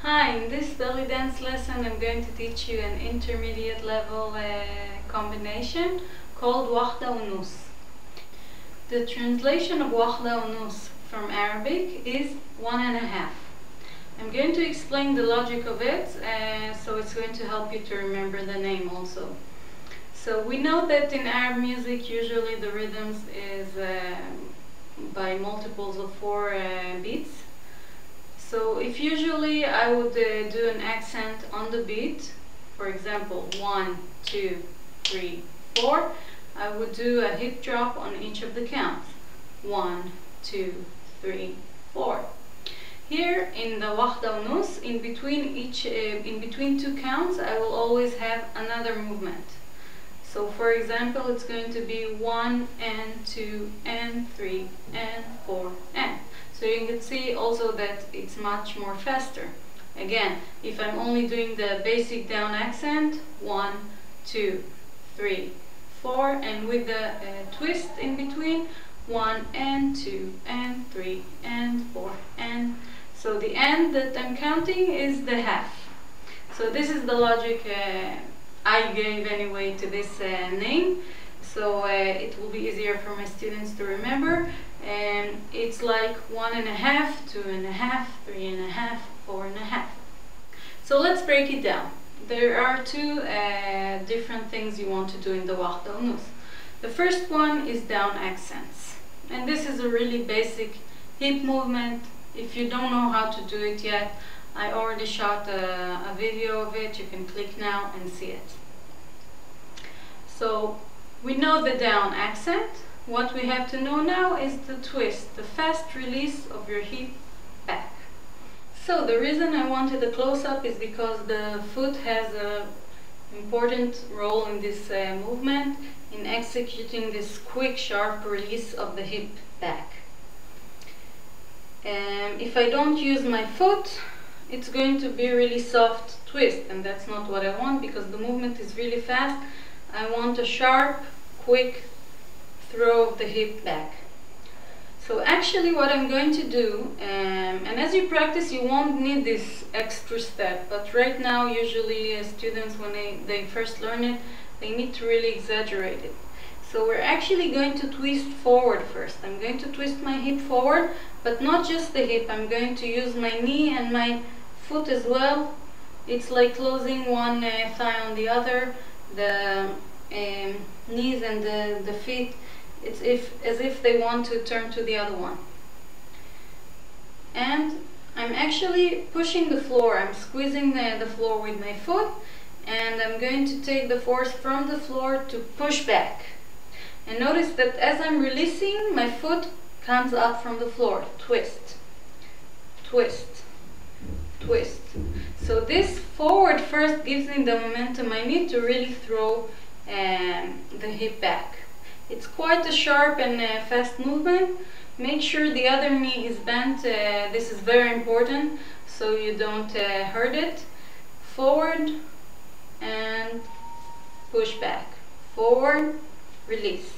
Hi, in this belly dance lesson I'm going to teach you an intermediate level combination called Wahda Wa'Nus. The translation of Wahda Wa'Nus from Arabic is 1.5. I'm going to explain the logic of it, so it's going to help you to remember the name also. So we know that in Arab music usually the rhythms is by multiples of 4 beats. So if usually I would do an accent on the beat, for example 1, 2, 3, 4, I would do a hip drop on each of the counts. 1, 2, 3, 4. Here in the Wahda Wa'Nus, in between two counts, I will always have another movement. So for example, it's going to be 1 and 2 and 3 and 4 and. So you can see also that it's much more faster. Again, if I'm only doing the basic down accent, 1, 2, 3, 4, and with the twist in between, 1 and 2 and 3 and 4 and. So the end that I'm counting is the half. So this is the logic I gave anyway to this name. So it will be easier for my students to remember. And it's like 1.5, 2.5, 3.5, 4.5. So let's break it down. There are two different things you want to do in the Wahda Wa'Nus. The first one is down accents. And this is a really basic hip movement. If you don't know how to do it yet, I already shot a video of it. You can click now and see it. So we know the down accent. What we have to know now is the twist, the fast release of your hip back. So the reason I wanted a close-up is because the foot has an important role in this movement, in executing this quick, sharp release of the hip back. If I don't use my foot, it's going to be a really soft twist, and that's not what I want because the movement is really fast. I want a sharp, quick throw of the hip back. So actually what I'm going to do, and as you practice you won't need this extra step, but right now usually students when they first learn it, they need to really exaggerate it. So we're actually going to twist forward first. I'm going to twist my hip forward, but not just the hip. I'm going to use my knee and my foot as well. It's like closing one thigh on the other. The knees and the feet, it's as if they want to turn to the other one. And I'm actually pushing the floor. I'm squeezing the floor with my foot, and I'm going to take the force from the floor to push back. And notice that as I'm releasing, my foot comes up from the floor. Twist, twist, twist. So this forward first gives me the momentum I need to really throw the hip back. It's quite a sharp and fast movement. Make sure the other knee is bent. This is very important so you don't hurt it. Forward and push back. Forward, release,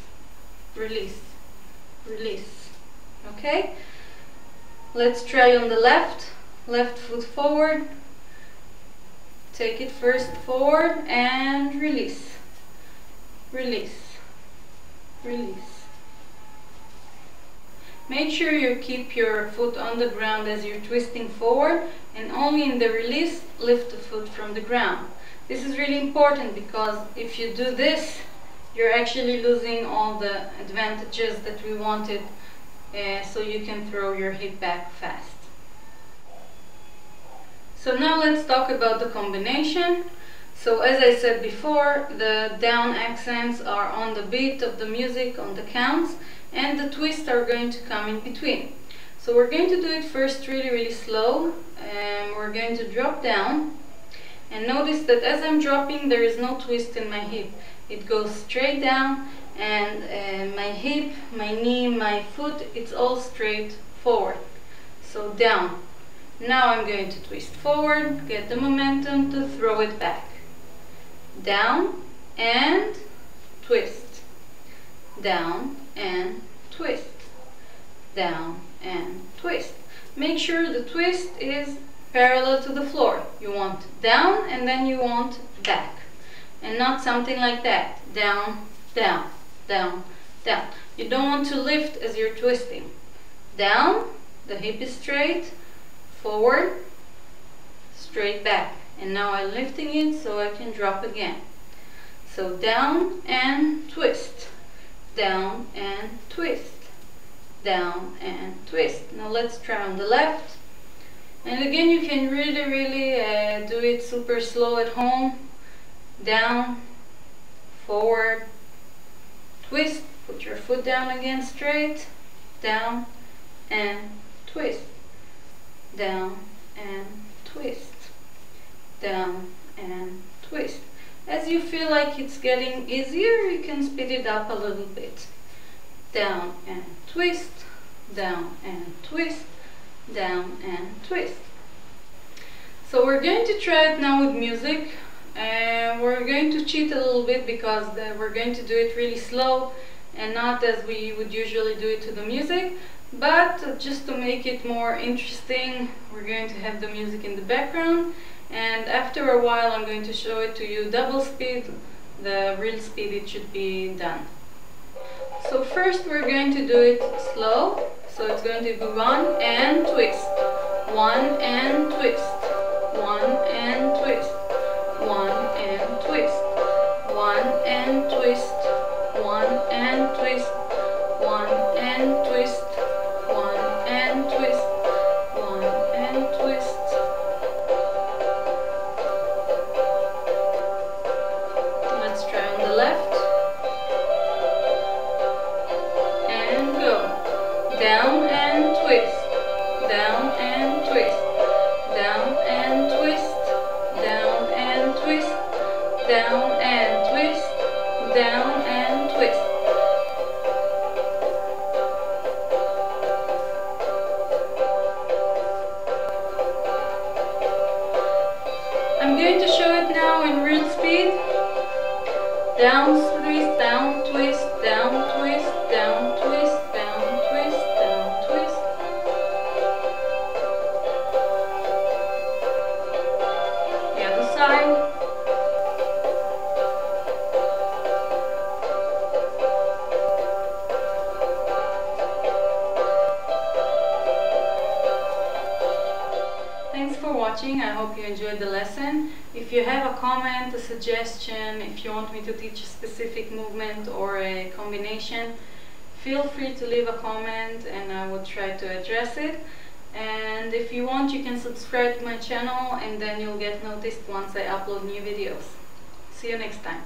release, release. Okay? Let's try on the left. Left foot forward. Take it first forward and release. Release, release. Make sure you keep your foot on the ground as you're twisting forward, and only in the release lift the foot from the ground. This is really important because if you do this, you're actually losing all the advantages that we wanted, so you can throw your hip back fast. So now let's talk about the combination. So as I said before, the down accents are on the beat of the music, on the counts, and the twists are going to come in between. So we're going to do it first really slow, and we're going to drop down. And notice that as I'm dropping, there is no twist in my hip. It goes straight down, and my hip, my knee, my foot, it's all straight forward. So down. Now I'm going to twist forward, get the momentum to throw it back. Down and twist. Down and twist. Down and twist. Make sure the twist is parallel to the floor. You want down and then you want back. And not something like that. Down, down, down, down. You don't want to lift as you're twisting. Down, the hip is straight, forward, straight back. And now I'm lifting it so I can drop again. So down and twist. Down and twist. Down and twist. Now let's try on the left. And again, you can really do it super slow at home. Down, forward, twist, put your foot down again straight, down and twist, down and twist, down and twist. As you feel like it's getting easier, you can speed it up a little bit. Down and twist, down and twist, down and twist. So we're going to try it now with music. We're going to cheat a little bit because we're going to do it really slow and not as we would usually do it to the music, but just to make it more interesting, we're going to have the music in the background, and after a while I'm going to show it to you double speed, the real speed it should be done. So first we're going to do it slow, so it's going to be 1 and twist, 1 and twist, 1 and twist, 1 and twist, 1 and twist, 1 and twist, 1 and twist, 1 and twist, 1 and twist. Let's try on the left. And go. Down and twist, down and twist, down and twist, down and twist, down and twist, down and twist. I'm going to show it now in real speed. Down, twist, down, twist, down, twist, down, twist, down, twist, down, twist. The other side. Thanks for watching. I hope you enjoyed the lesson. If you have a comment, a suggestion, if you want me to teach a specific movement or a combination, feel free to leave a comment and I will try to address it. And if you want, you can subscribe to my channel and then you'll get noticed once I upload new videos. See you next time.